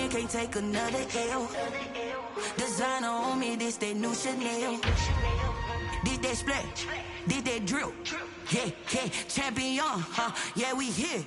they can't take another L. Designer on me, this that new Chanel. Did that splash, did that drill. Yeah, yeah, champion, huh? Yeah, we here.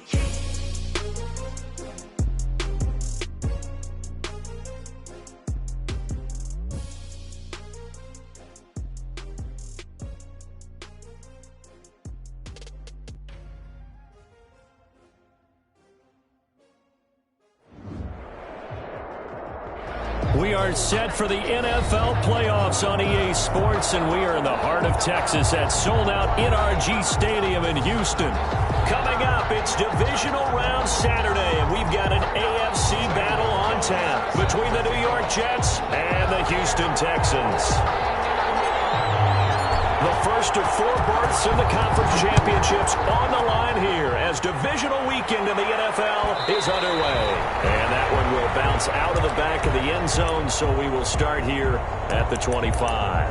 We are set for the NFL playoffs on EA Sports, and we are in the heart of Texas at sold-out NRG Stadium in Houston. Coming up, it's Divisional Round Saturday, and we've got an AFC battle on tap between the New York Jets and the Houston Texans. The first of 4 berths in the conference championships on the line here as divisional weekend in the NFL is underway. And that one will bounce out of the back of the end zone, so we will start here at the 25.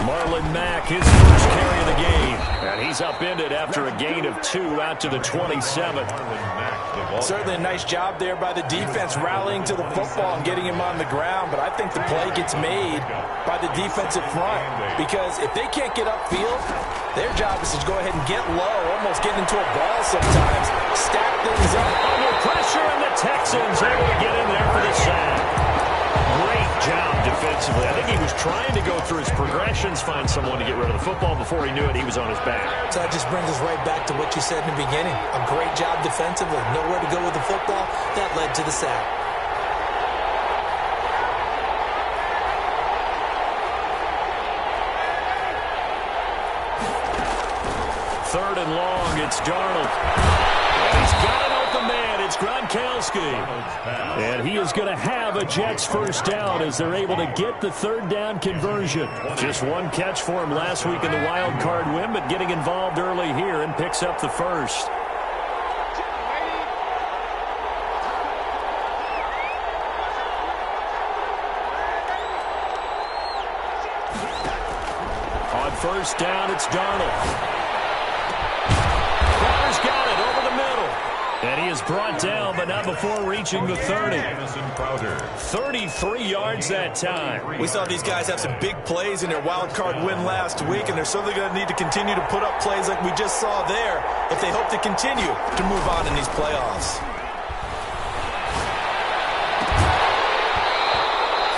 Marlon Mack, his first carry of the game. And he's upended after a gain of 2 out to the 27. Certainly a nice job there by the defense rallying to the football and getting him on the ground. But I think the play gets made by the defensive front. Because if they can't get upfield, their job is to go ahead and get low, almost get into a ball sometimes, stack things up. Under pressure, and the Texans able to get in there for the sack. Great job defensively. I think he was trying to go through his progressions, find someone to get rid of the football. Before he knew it, he was on his back. So that just brings us right back to what you said in the beginning. A great job defensively. Nowhere to go with the football. That led to the sack. Third and long, it's Darnold. And he's got an open man. It's Gronkowski. And he is going to have a Jets first down as they're able to get the third down conversion. Just one catch for him last week in the wild card win, but getting involved early here and picks up the first. On first down, it's Darnold. Got it over the middle. And he is brought down, but not before reaching the 30. 33 yards that time. We saw these guys have some big plays in their wild card win last week, and they're certainly going to need to continue to put up plays like we just saw there if they hope to continue to move on in these playoffs.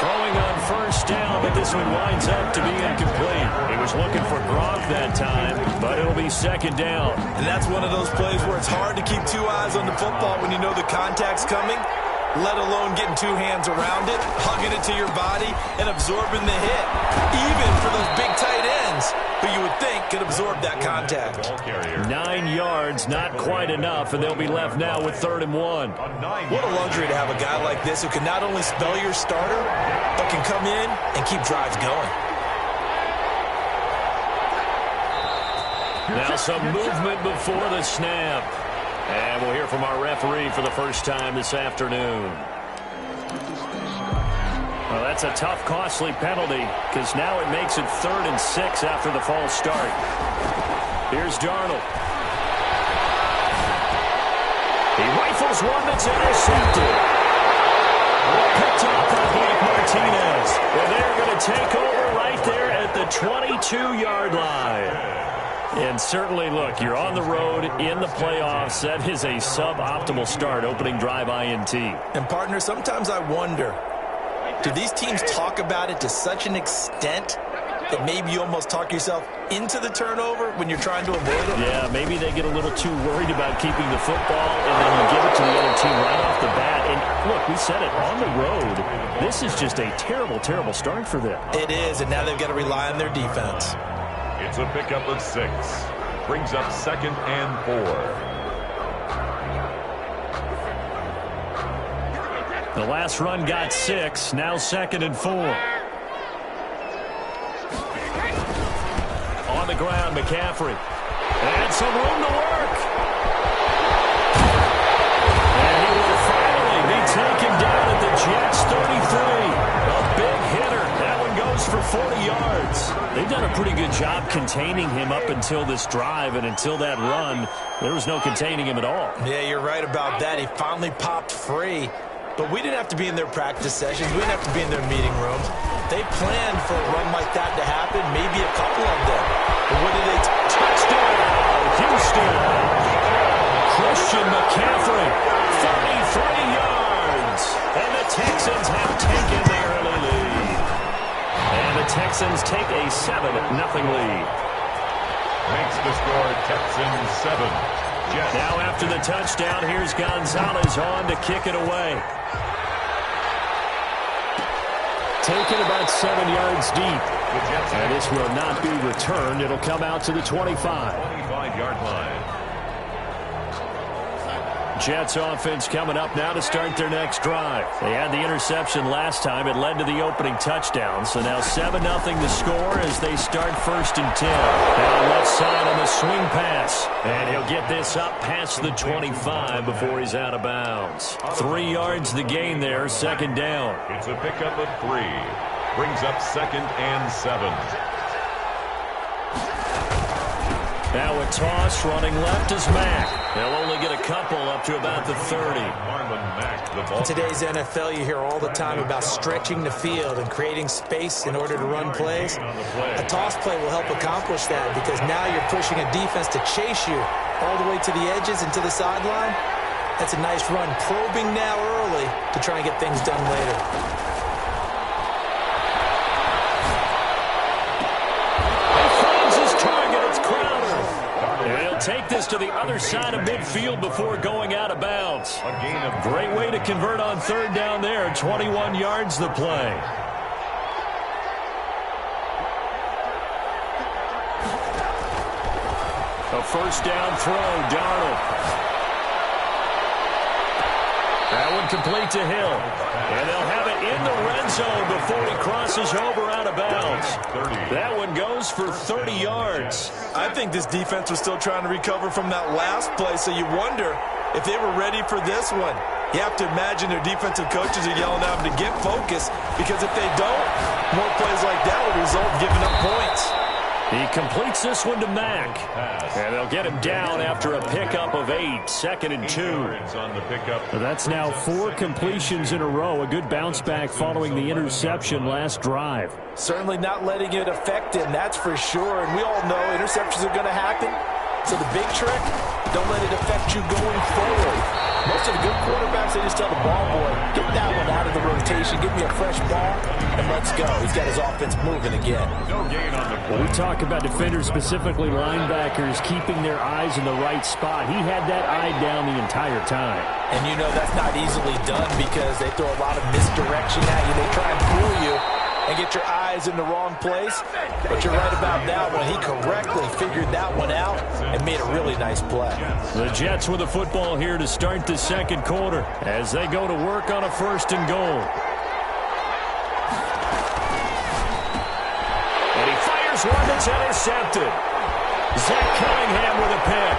Throwing on first down, but this one winds up to be incomplete. He was looking for Gronk that time, but it'll be second down. And that's one of those plays where it's hard to keep 2 eyes on the football when you know the contact's coming, let alone getting 2 hands around it, hugging it to your body, and absorbing the hit. Even for those big tight ends, who you would think could absorb that contact. 9 yards, not quite enough, and they'll be left now with 3rd and 1. What a luxury to have a guy like this who can not only spell your starter, but can come in and keep drives going. Now some movement before the snap. And we'll hear from our referee for the first time this afternoon. Well, that's a tough, costly penalty because now it makes it 3rd and 6 after the false start. Here's Darnold. He rifles one that's intercepted. Picked off by Blake Martinez. And they're going to take over right there at the 22-yard line. And certainly, look, you're on the road in the playoffs. That is a suboptimal start, opening drive INT. And, partner, sometimes I wonder, do these teams talk about it to such an extent that maybe you almost talk yourself into the turnover when you're trying to avoid it? Yeah, maybe they get a little too worried about keeping the football, and then you give it to the other team right off the bat. And, look, we said it, on the road, this is just a terrible, terrible start for them. It is, and now they've got to rely on their defense. It's a pickup of 6. Brings up 2nd and 4. The last run got 6. Now 2nd and 4. On the ground, McCaffrey. And some room to work. And he will finally be taken down at the Jets 33. A big hitter. That one goes for 40 yards. They've done a pretty good job containing him up until this drive, and until that run, there was no containing him at all. Yeah, you're right about that. He finally popped free. But we didn't have to be in their practice sessions. We didn't have to be in their meeting rooms. They planned for a run like that to happen, maybe a couple of them. But what did they touchdown, Houston. Christian McCaffrey, 33 yards. And the Texans have taken the early lead. And the Texans take a 7-0 lead. Makes the score Texans 7. Jets. Now after the touchdown, here's Gonzalez on to kick it away. Taken about 7 yards deep. And this will not be returned. It'll come out to the 25. 25-yard line. Jets offense coming up now to start their next drive. They had the interception last time. It led to the opening touchdown. So now 7-0 the score as they start 1st and 10. Now left side on the swing pass. And he'll get this up past the 25 before he's out of bounds. 3 yards the gain there, 2nd down. It's a pickup of 3. Brings up 2nd and 7. Now a toss running left is Mack. They'll only get a couple up to about the 30. In today's NFL, you hear all the time about stretching the field and creating space in order to run plays. A toss play will help accomplish that because now you're pushing a defense to chase you all the way to the edges and to the sideline. That's a nice run, probing now early to try and get things done later. Take this to the other side of midfield before going out of bounds. Great way to convert on 3rd down there. 21 yards the play. A 1st down throw, Darnold. That one complete to Hill. And they'll have it in the red zone before he crosses over out of bounds. That one goes for 30 yards. I think this defense was still trying to recover from that last play, so you wonder if they were ready for this one. You have to imagine their defensive coaches are yelling at them to get focused, because if they don't, more plays like that will result in giving up points. He completes this one to Mack. And they'll get him down after a pickup of 8. 2nd and 2. That's now 4 completions in a row. A good bounce back following the interception last drive. Certainly not letting it affect him, that's for sure. And we all know interceptions are going to happen. So the big trick, don't let it affect you going forward. Most of the good quarterbacks, they just tell the ball boy, get that one out of the rotation, give me a fresh ball, and let's go. He's got his offense moving again. Well, we talk about defenders, specifically linebackers, keeping their eyes in the right spot. He had that eye down the entire time. And you know that's not easily done because they throw a lot of misdirection at you. They try and fool you and get your eyes in the wrong place. But you're right about that one. He correctly figured that one out and made a really nice play. The Jets with the football here to start the 2nd quarter as they go to work on a 1st and goal. And he fires one that's intercepted. Zach Cunningham with a pick.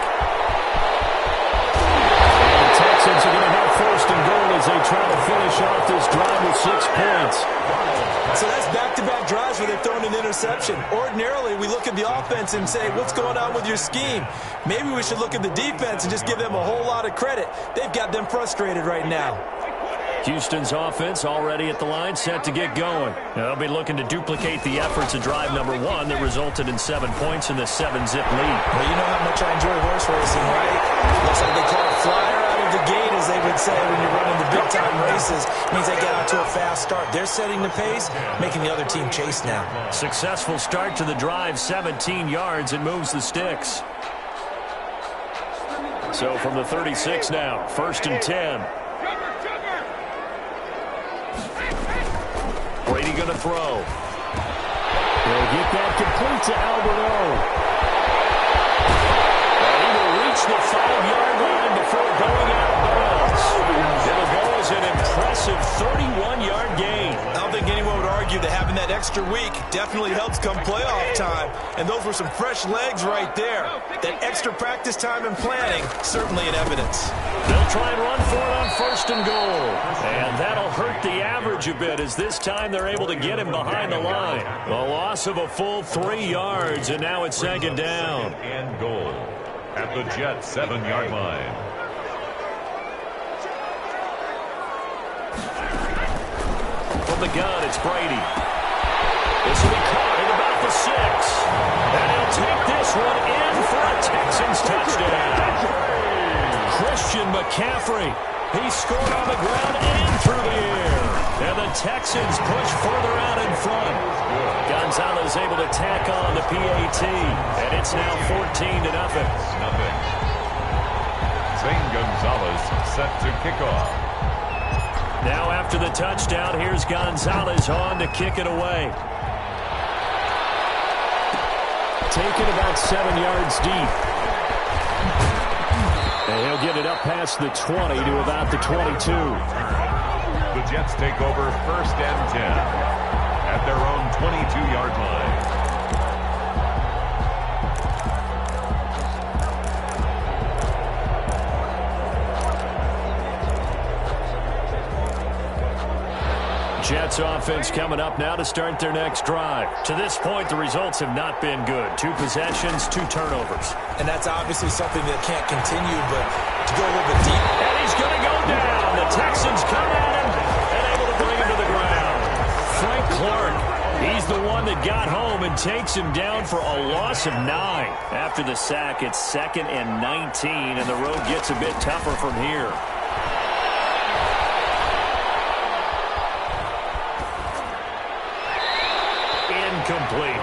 And the Texans are going to have 1st and goal as they try to finish off this drive with 6 points. So that's back-to-back drives where they've thrown an interception. Ordinarily, we look at the offense and say, what's going on with your scheme? Maybe we should look at the defense and just give them a whole lot of credit. They've got them frustrated right now. Houston's offense already at the line, set to get going. They'll be looking to duplicate the efforts of drive number 1 that resulted in 7 points in the 7-zip lead. Well, you know how much I enjoy horse racing, right? Looks like they call a flyer out of the gate, as they would say when you're running the big-time races. Means they get out to a fast start. They're setting the pace, making the other team chase now. Successful start to the drive, 17 yards, and moves the sticks. So from the 36 now, 1st and 10. Brady going to throw. He'll get that complete to Alberto. And he will reach the 5-yard line before going out of bounds. It'll go as an impressive 31-yard gain. I don't think anyone would argue that having that extra week definitely helps come playoff time, and those were some fresh legs right there. That extra practice time and planning, certainly in evidence. They'll try and run for it on first and goal. And that'll hurt the average a bit as this time they're able to get him behind the line. A loss of a full 3 yards, and now it's second down. And goal at the Jets' 7-yard line. From the gun, it's Brady. This will be caught at about the 6. And he'll take this one in for a Texans touchdown. Christian McCaffrey. He scored on the ground and through the air. And the Texans push further out in front. Gonzalez able to tack on the PAT. And it's now 14-0. Zane Gonzalez set to kick off. Now after the touchdown, here's Gonzalez on to kick it away. Taken about 7 yards deep. And he'll get it up past the 20 to about the 22. The Jets take over first and 10 at their own 22-yard line. Jets offense coming up now to start their next drive. To this point, the results have not been good. 2 possessions, 2 turnovers. And that's obviously something that can't continue, but to go a little bit deep. And he's going to go down. The Texans come at him and able to bring him to the ground. Frank Clark, he's the one that got home and takes him down for a loss of 9. After the sack, it's 2nd and 19, and the road gets a bit tougher from here. Incomplete.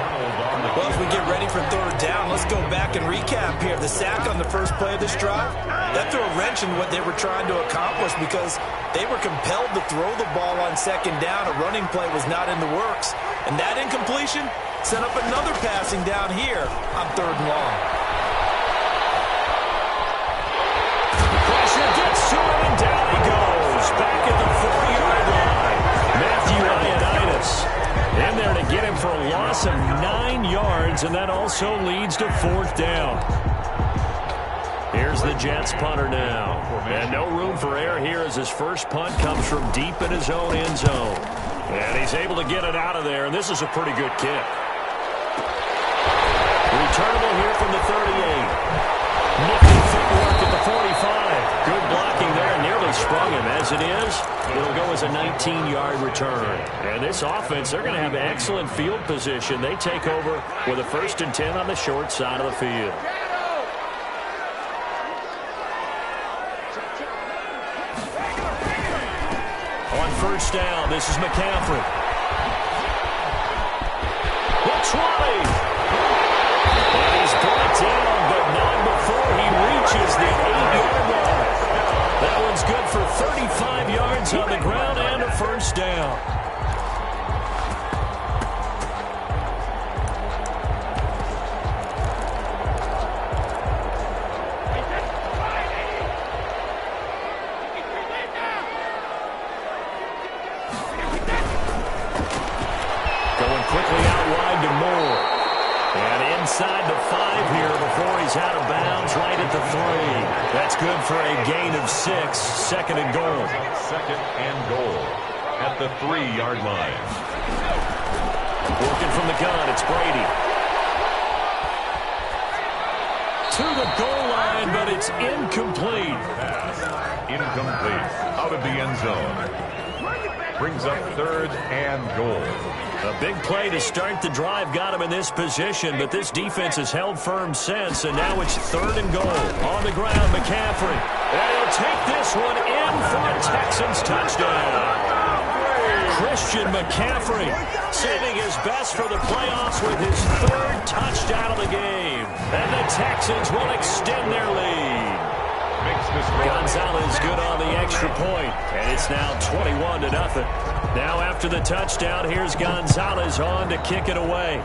Well, as we get ready for third down, let's go back and recap here. The sack on the first play of this drive, that threw a wrench in what they were trying to accomplish because they were compelled to throw the ball on second down. A running play was not in the works. And that incompletion set up another passing down here on third and long. Pressure gets to him, and down he goes. Back at the 4-yard line. Matthew Ioannidis in there to get him for a loss of 9 yards, and that also leads to fourth down. Here's the Jets punter now. And no room for error here as his first punt comes from deep in his own end zone. And he's able to get it out of there, and this is a pretty good kick. Returnable here from the 38. Nifty footwork at the 45. Good blocking there, and nearly sprung him. As it is, it'll go as a 19-yard return. And this offense, they're going to have excellent field position. They take over with a 1st and 10 on the short side of the field. On first down, this is McCaffrey. The 20. And he's brought down, but not before he reaches the 8-yard line. That one's good for 35 yards on the ground and a first down. Going quickly out wide to Moore. And inside the 5 here before he's out of bounds, right at the 3. That's good for a gain of 6. 2nd and goal. 2nd and goal at the 3-yard line. Working from the gun, it's Brady. To the goal line, but it's incomplete. Incomplete. Out of the end zone. Brings up 3rd and goal. A big play to start the drive got him in this position, but this defense has held firm since, and now it's 3rd and goal. On the ground, McCaffrey. And he'll take this one in for a Texans touchdown. Christian McCaffrey saving his best for the playoffs with his 3rd touchdown of the game. And the Texans will extend their lead. Gonzalez good on the extra point, and it's now 21-0. Now after the touchdown, here's Gonzalez on to kick it away.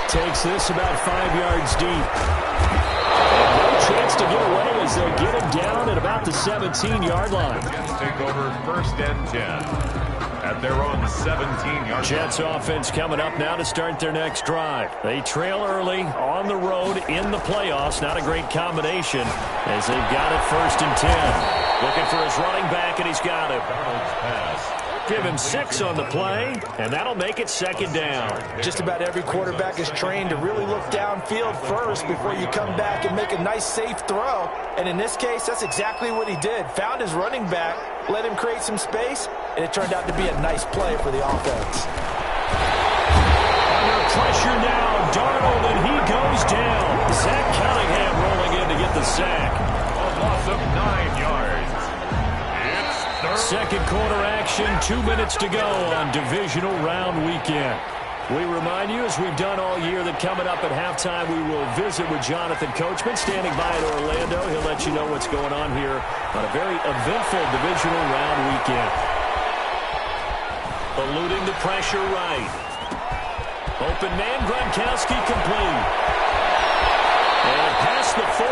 Takes this about 5 yards deep. And no chance to get away as they get him down at about the 17-yard line. Take over 1st and 10 at their own 17-yard line. Jets offense coming up now to start their next drive. They trail early on the road in the playoffs. Not a great combination as they've got it 1st and 10. Looking for his running back, and he's got it. Donald's pass. Give him 6 on the play, and that'll make it 2nd down. Just about every quarterback is trained to really look downfield first before you come back and make a nice, safe throw. And in this case, that's exactly what he did. Found his running back, let him create some space, and it turned out to be a nice play for the offense. Under pressure now, Darnold, and he goes down. Zach Cunningham rolling in to get the sack. A loss of 9 yards. Second quarter action, 2 minutes to go on divisional round weekend. We remind you, as we've done all year, that coming up at halftime, we will visit with Jonathan Coachman, standing by in Orlando. He'll let you know what's going on here on a very eventful divisional round weekend. Eluding the pressure right. Open man, Gronkowski complete. And past the 40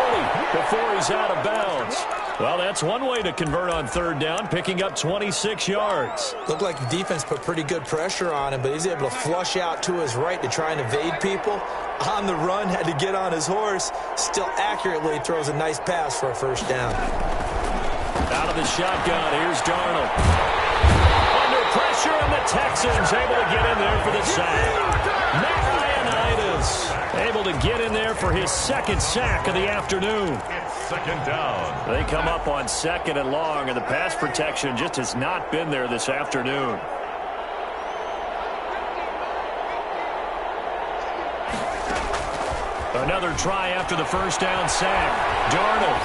before he's out of bounds. Well, that's one way to convert on 3rd down, picking up 26 yards. Looked like the defense put pretty good pressure on him, but he's able to flush out to his right to try and evade people. On the run, had to get on his horse. Still accurately throws a nice pass for a 1st down. Out of the shotgun, here's Darnold. Under pressure, and the Texans able to get in there for the sack. Matt Ioannidis able to get in there for his 2nd sack of the afternoon. It's 2nd down. They come up on 2nd and long, and the pass protection just has not been there this afternoon. Another try after the 1st down sack. Darnold.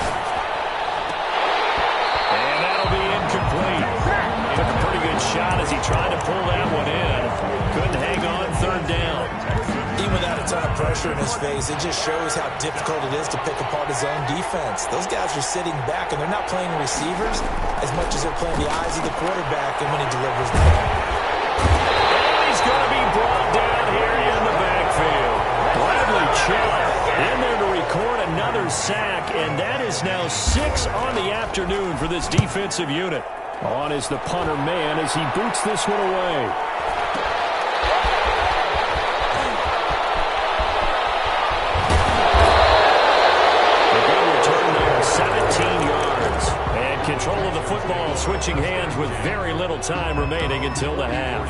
And that'll be incomplete. Took a pretty good shot as he tried to pull that one in. Couldn't hang on 3rd down. Even without a ton of pressure in his face, it just shows how difficult it is to pick apart his own defense. Those guys are sitting back, and they're not playing receivers as much as they're playing the eyes of the quarterback and when he delivers the ball. And he's going to be brought down here in the backfield. Bradley Chubb in there to record another sack, and that is now 6 on the afternoon for this defensive unit. On is the punter man as he boots this one away. Control of the football, switching hands with very little time remaining until the half.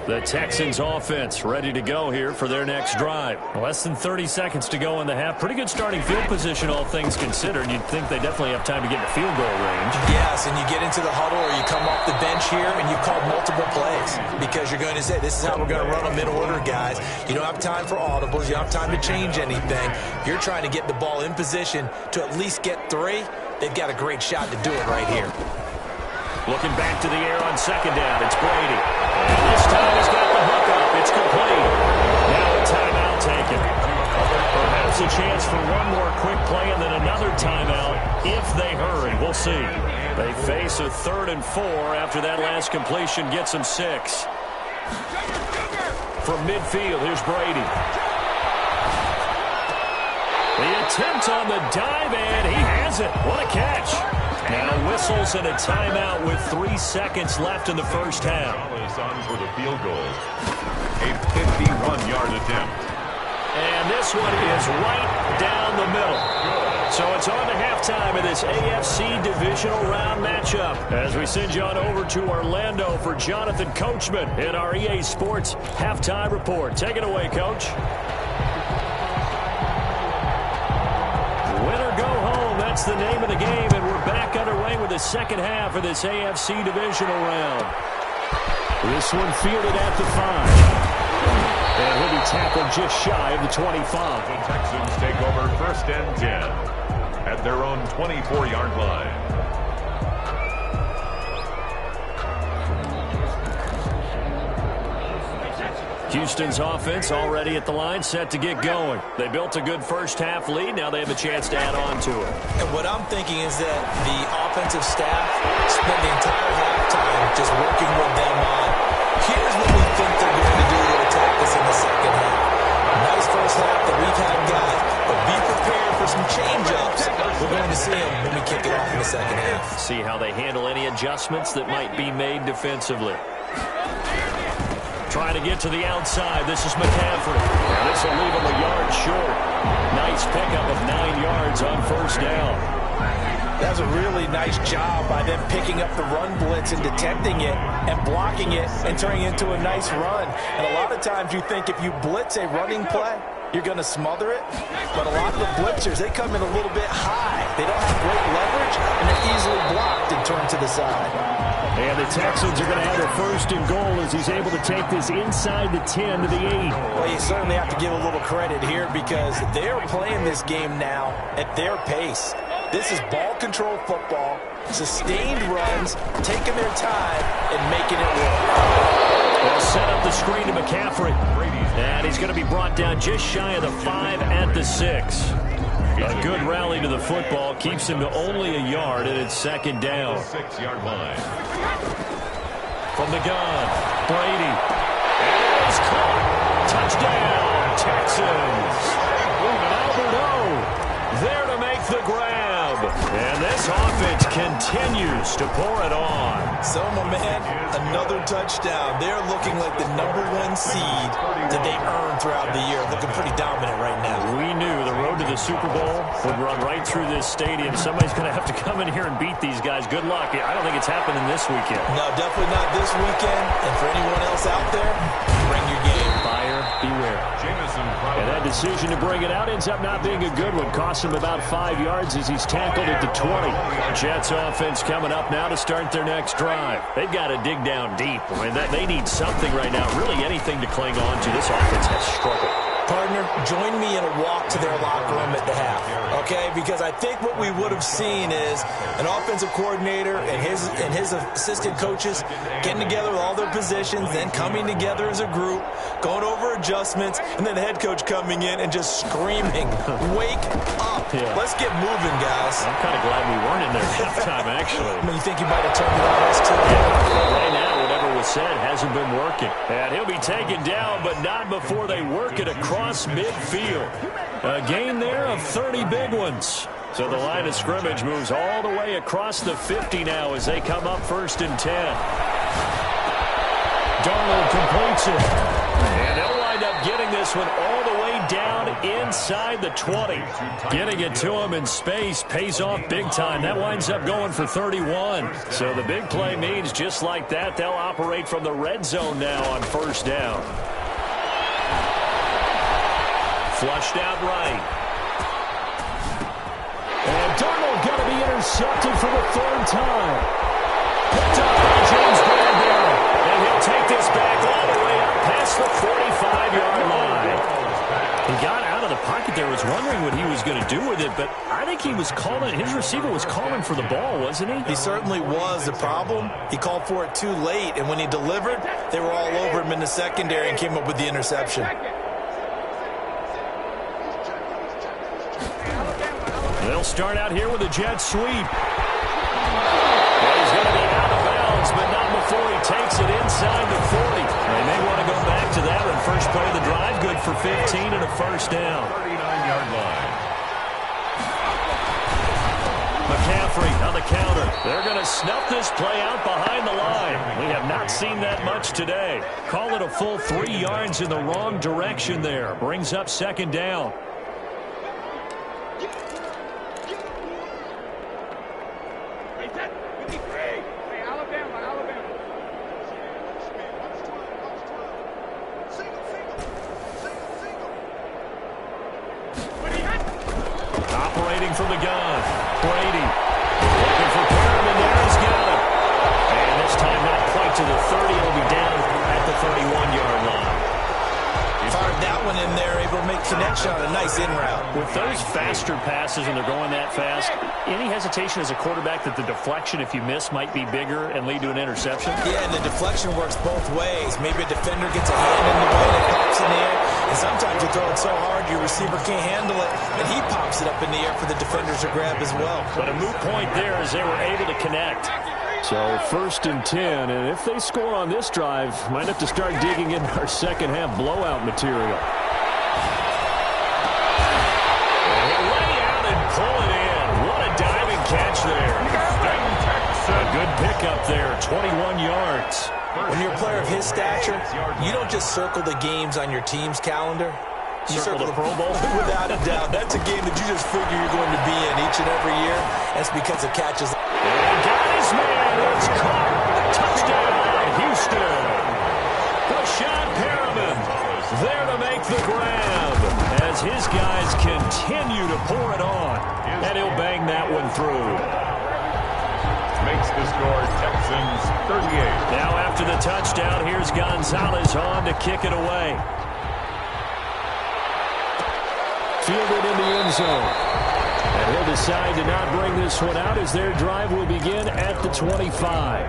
The Texans offense ready to go here for their next drive. Less than 30 seconds to go in the half. Pretty good starting field position, all things considered. You'd think they definitely have time to get in field goal range. Yes, and you get into the huddle or you come off the bench here and you've called multiple plays because you're going to say, this is how we're going to run them in order, guys. You don't have time for audibles. You don't have time to change anything. You're trying to get the ball in position to at least get 3. They've got a great shot to do it right here. Looking back to the air on 2nd down, it's Brady. And this time he's got the hook up. It's complete. Now a timeout taken. Perhaps a chance for one more quick play and then another timeout if they hurry. We'll see. They face a 3rd and 4 after that last completion gets them 6. From midfield, here's Brady. The attempt on the dive, and he has it. What a catch. Now whistles and a timeout with 3 seconds left in the 1st half. On for the field goal. A 51-yard attempt. And this one is right down the middle. So it's on to halftime of this AFC divisional round matchup as we send you on over to Orlando for Jonathan Coachman in our EA Sports halftime report. Take it away, Coach. Win or go home, that's the name of the game, and we're back underway with the 2nd half of this AFC divisional round. This one fielded at the 5. And he'll be tackled just shy of the 25. The Texans take over 1st and 10 at their own 24-yard line. Houston's offense already at the line, set to get going. They built a good 1st half lead. Now they have a chance to add on to it. And what I'm thinking is that the offensive staff spent the entire halftime just working with them on, here's what we think they're going to do to attack us in the 2nd half. Nice 1st half that we've had, guys, but be prepared for some change-ups We're going to see them when we kick it off in the second half. See how they handle any adjustments that might be made defensively. Trying to get to the outside. This is McCaffrey. And this will leave him a yard short. Nice pickup of 9 yards on first down. That was a really nice job by them picking up the run blitz and detecting it and blocking it and turning it into a nice run. And a lot of times you think if you blitz a running play, you're going to smother it. But a lot of the blitzers, they come in a little bit high. They don't have great leverage, and they're easily blocked and turned to the side. And the Texans are going to have a first and goal as he's able to take this inside the 10 to the 8. Well, you certainly have to give a little credit here because they're playing this game now at their pace. This is ball control football, sustained runs, taking their time, and making it work. They'll set up the screen to McCaffrey. And he's going to be brought down just shy of the 5 at the 6. A good rally to the football keeps him to only a yard, and it's second down. 6-yard line. From the gun, Brady. And it's caught. Touchdown, Texans. Alberto there to make the grab. And this offense continues to pour it on. So, my man, another touchdown. They're looking like the #1 seed that they earned throughout the year. Looking pretty dominant right now. We knew the road to the Super Bowl would run right through this stadium. Somebody's going to have to come in here and beat these guys. Good luck. I don't think it's happening this weekend. No, definitely not this weekend. And for anyone else out there, bring your game. Buyer beware. And that decision to bring it out ends up not being a good one. Cost him about 5 yards as he's tackled at the 20. Jets offense coming up now to start their next drive. They've got to dig down deep. I mean, they need something right now, really anything to cling on to. This offense has struggled. Partner, join me in a walk to their locker room at the half, okay? Because I think what we would have seen is an offensive coordinator and his assistant coaches getting together with all their positions, then coming together as a group, going over adjustments, and then the head coach coming in and just screaming, wake up. Yeah. Let's get moving, guys. I'm kind of glad we weren't in there at halftime, actually. I mean, you think you might have turned it on us, too? Yeah, right now, whatever was said hasn't been working. And he'll be taken down, but not before they work it across midfield. A gain there of 30 big ones. So the line of scrimmage moves all the way across the 50 now as they come up first and 10. Darnold completes it. And they'll wind up getting this one all the way down inside the 20. Getting it to him in space pays off big time. That winds up going for 31. So the big play means just like that, they'll operate from the red zone now on first down. Flushed out right. And Darnold going to be intercepted for the 3rd time. Picked up by James Bradbury. And he'll take this back all the way up past the 45-yard line. He got out of the pocket there, was wondering what he was going to do with it, but I think he was calling, his receiver was calling for the ball, wasn't he? He certainly was. The problem, he called for it too late, and when he delivered, they were all over him in the secondary and came up with the interception. They'll start out here with a jet sweep. Well, he's going to be out of bounds, but not before he takes it inside the 40. They may want to go back to that one. First play of the drive, good for 15 and a first down. 39-yard line. McCaffrey on the counter. They're going to snuff this play out behind the line. We have not seen that much today. Call it a full 3 yards in the wrong direction there. Brings up second down. From the gun, Brady looking for Perriman. There, he's got it. And this time not quite to the 30. It'll be down at the 31-yard line. Fired that one in there, able to make connection on a nice in route. With those faster passes and they're going that fast, any hesitation as a quarterback that the deflection, if you miss, might be bigger and lead to an interception? Yeah, and the deflection works both ways. Maybe a defender gets a hand in the way and it pops in the air. And sometimes you throw it so hard your receiver can't handle it, and he pops it up in the air for the defenders to grab as well. But a moot point there as they were able to connect. So first and 10, and if they score on this drive, might have to start digging in our second half blowout material. And lay out and pull it in. Good pickup there, 21 yards. When you're a player of his stature, you don't just circle the games on your team's calendar. You circle the Pro Bowl? Without a doubt. That's a game that you just figure you're going to be in each and every year. That's because of catches. And got his man. It's caught. Touchdown, Houston. Rashad Perriman there to make the grab as his guys continue to pour it on. And he'll bang that one through. Makes the score Texans 38. Now after the touchdown, here's Gonzalez on to kick it away. Fielded in the end zone. And he'll decide to not bring this one out as their drive will begin at the 25.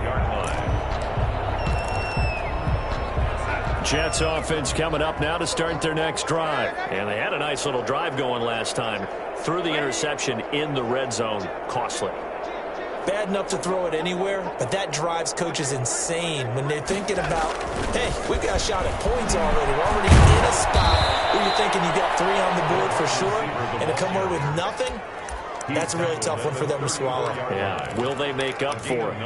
Jets offense coming up now to start their next drive. And they had a nice little drive going last time. Threw the interception in the red zone. Costly. Bad enough to throw it anywhere, but that drives coaches insane when they're thinking about, hey, we got a shot at points already. We're already in a spot where you're thinking you got 3 on the board for sure, and to come away with nothing, that's a really tough one for them to swallow. Yeah, will they make up for it?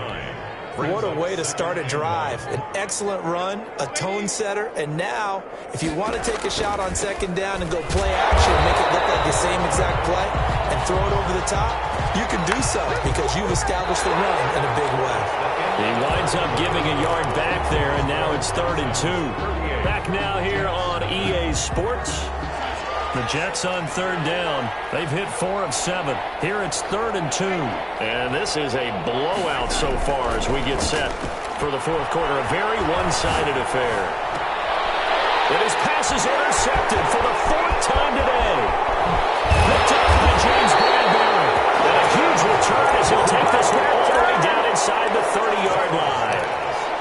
What a way to start a drive. An excellent run, a tone setter, and now, if you want to take a shot on second down and go play action, make it look like the same exact play, and throw it over the top, you can do so because you've established the run in a big way. He winds up giving a yard back there, and now it's 3rd and 2. Back now here on EA Sports. The Jets on 3rd down. They've hit 4 of 7. Here it's 3rd and 2. And this is a blowout so far as we get set for the 4th quarter. A very one-sided affair. And his pass is intercepted for the 4th time today. Picked up by James Bradbury. And a huge return as he'll take this one all the way down inside the 30-yard line.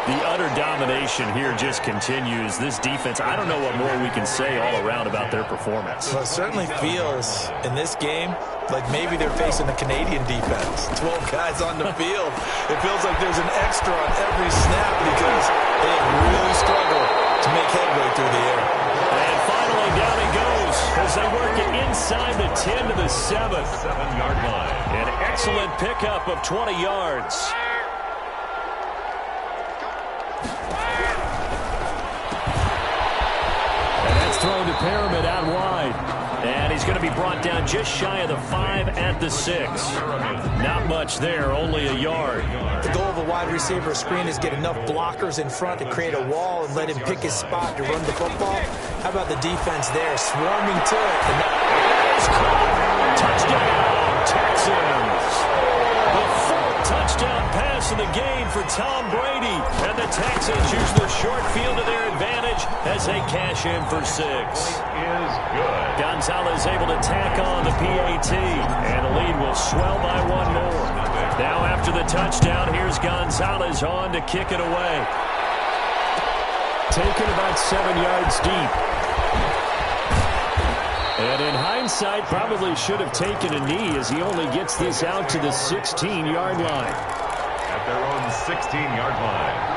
The utter domination here just continues. This defense, I don't know what more we can say all around about their performance. Well, it certainly feels in this game like maybe they're facing a Canadian defense. 12 guys on the field. It feels like there's an extra on every snap because they have really struggled to make headway through the air. And finally down he goes as they work it inside the 10 to the 7. 7-yard line. An excellent pickup of 20 yards. Thrown to Perriman out wide. And he's going to be brought down just shy of the 5 at the 6. Not much there, only a yard. The goal of a wide receiver screen is get enough blockers in front to create a wall and let him pick his spot to run the football. How about the defense there, swarming to it? Touchdown, Texans. The 4th touchdown pass of the game for Tom Brady. And the Texans use the short field to their advantage as they cash in for 6. Is good. Gonzalez able to tack on the PAT. And the lead will swell by 1 more. Now after the touchdown, here's Gonzalez on to kick it away. Taken about 7 yards deep. And in hindsight, probably should have taken a knee as he only gets this out to the 16-yard line. At their own 16-yard line.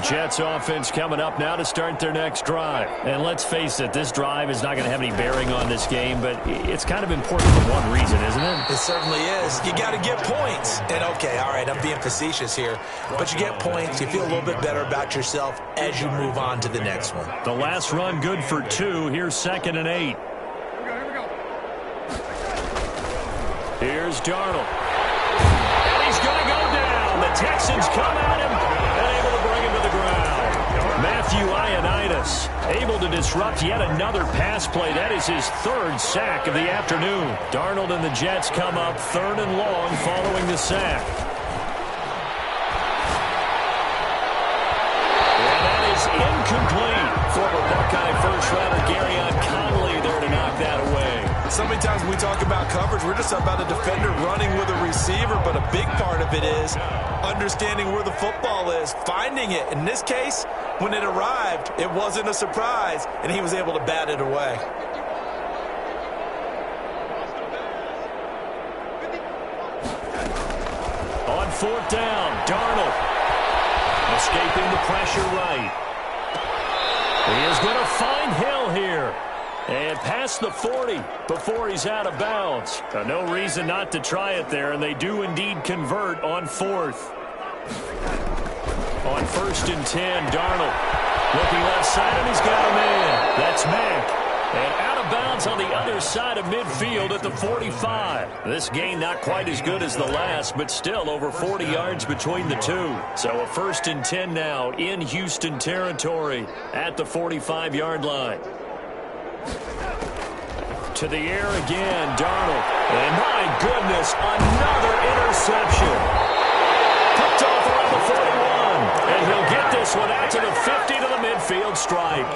Jets offense coming up now to start their next drive. And let's face it, this drive is not going to have any bearing on this game, but it's kind of important for one reason, isn't it? It certainly is. You got to get points. And okay, all right, I'm being facetious here, but you get points, you feel a little bit better about yourself as you move on to the next one. The last run good for 2. Here's 2nd and 8. Here's Darnold. And he's going to go down. The Texans come at him and able to bring him to the ground. Matthew Ioannidis able to disrupt yet another pass play. That is his 3rd sack of the afternoon. Darnold and the Jets come up 3rd and long following the sack. And that is incomplete. Former Buckeye first-rounder Garyon Conley there to knock that away. So many times when we talk about coverage, we're just about a defender running with a receiver, but a big part of it is understanding where the football is, finding it. In this case, when it arrived, it wasn't a surprise, and he was able to bat it away. On 4th down, Darnold escaping the pressure right. He is going to find Hill here. And past the 40 before he's out of bounds. No reason not to try it there, and they do indeed convert on 4th. On 1st and 10, Darnold looking left side, and he's got a man. That's Mack. And out of bounds on the other side of midfield at the 45. This gain not quite as good as the last, but still over 40 yards between the two. So a 1st and 10 now in Houston territory at the 45-yard line. To the air again, Darnold. And my goodness, another interception. Picked off around the 41. And he'll get this one out to the 50 to the midfield stripe.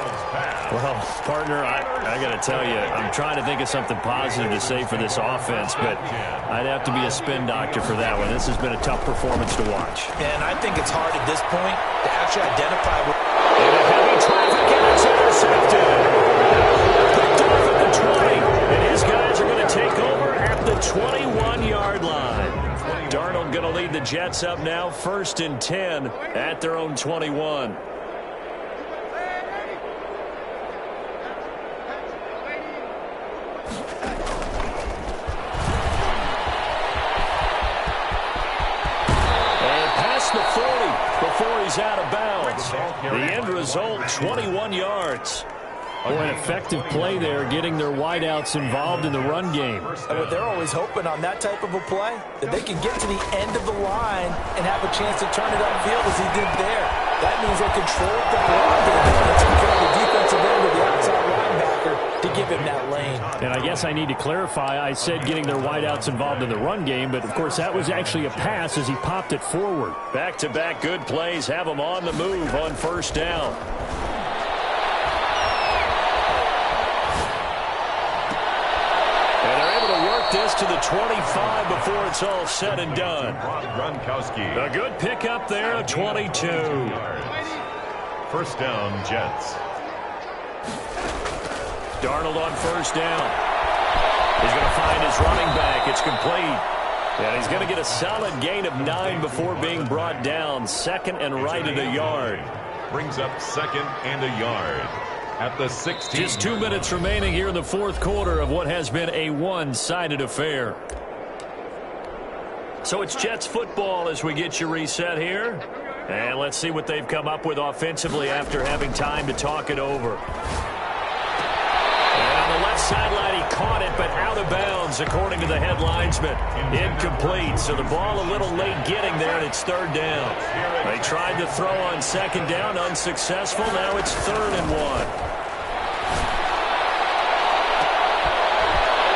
Well, partner, I got to tell you, I'm trying to think of something positive to say for this offense, but I'd have to be a spin doctor for that one. This has been a tough performance to watch. And I think it's hard at this point to actually identify what... In a heavy traffic, and it's intercepted. Picked off at the 20, and his guys are going to take over at the 21-yard line. Darnold going to lead the Jets up now, 1st and 10 at their own 21. And past the 40 before he's out of bounds. The end result, 21 yards. Oh, an effective play there, getting their wideouts involved in the run game. But they're always hoping on that type of a play that they can get to the end of the line and have a chance to turn it upfield as he did there. That means they control the block and take care of the defensive end of the outside linebacker to give him that lane. And I guess I need to clarify, I said getting their wideouts involved in the run game, but of course that was actually a pass as he popped it forward. Back-to-back good plays have them on the move on 1st down. This to the 25 before it's all said and done. A good pickup there of 22. 1st down, Jets. Darnold on 1st down. He's going to find his running back. It's complete. And he's going to get a solid gain of 9 before being brought down. 2nd and right at a yard. Brings up 2nd and a yard. At the 16. Just 2 minutes remaining here in the 4th quarter of what has been a one-sided affair. So it's Jets football as we get you reset here. And let's see what they've come up with offensively after having time to talk it over. And on the left sideline, he caught it, but out of bounds, according to the head linesman. Incomplete, so the ball a little late getting there, and it's 3rd down. They tried to throw on 2nd down, unsuccessful. Now it's 3rd and 1.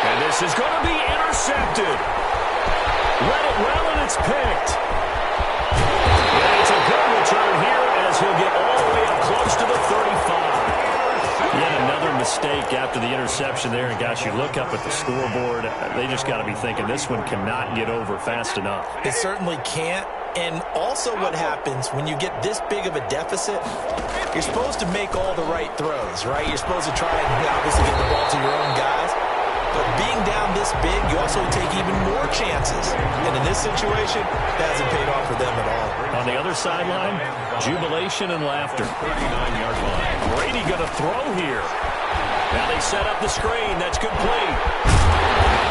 And this is going to be intercepted. Let it well, and it's picked. And it's a good return here as he'll get all the way up close to the 35. Yet another mistake after the interception there. And, gosh, you look up at the scoreboard, they just got to be thinking this one cannot get over fast enough. It certainly can't. And also what happens when you get this big of a deficit, you're supposed to make all the right throws, right? You're supposed to try and obviously get the ball to your own guys. But being down this big, you also take even more chances. And in this situation, that hasn't paid off for them at all. On the other sideline, jubilation and laughter. 39-yard line. Brady going to throw here. Now they set up the screen. That's complete.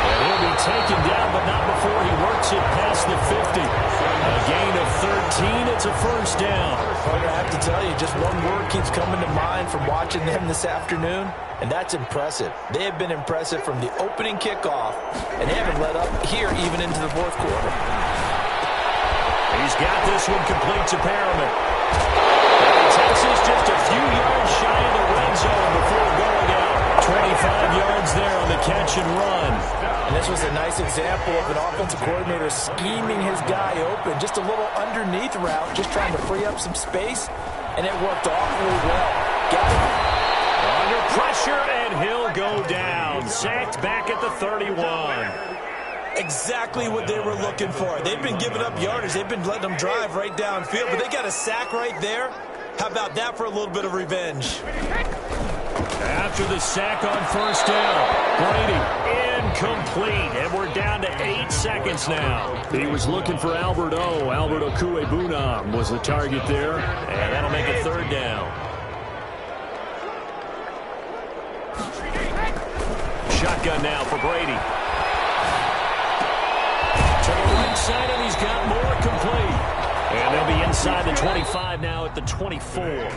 And he'll be taken down, but not before he works it past the 50. A gain of 13. It's a 1st down. I have to tell you, just one word keeps coming to mind from watching them this afternoon, and that's impressive. They have been impressive from the opening kickoff, and they haven't let up here even into the 4th quarter. He's got this one complete to Perriman. And Texas just a few yards shy of the red zone before going out. 25 yards there on the catch and run. And this was a nice example of an offensive coordinator scheming his guy open. Just a little underneath route, just trying to free up some space, and it worked awfully well. Got it. Under pressure, and he'll go down. Sacked back at the 31. Exactly what they were looking for. They've been giving up yardage. They've been letting them drive right downfield, but they got a sack right there. How about that for a little bit of revenge? After the sack on 1st down, Brady incomplete, and we're down to 8 seconds now. He was looking for Albert Okuebunam was the target there, and that'll make it 3rd down. shotgun now for Brady. To the right side, and he's got more complete. And they'll be inside the 25 now at the 24.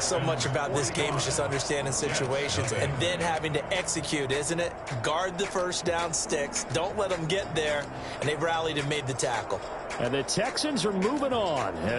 So much about this game is just understanding situations and then having to execute, isn't it? Guard the first down sticks. Don't let them get there. And they've rallied and made the tackle. And the Texans are moving on as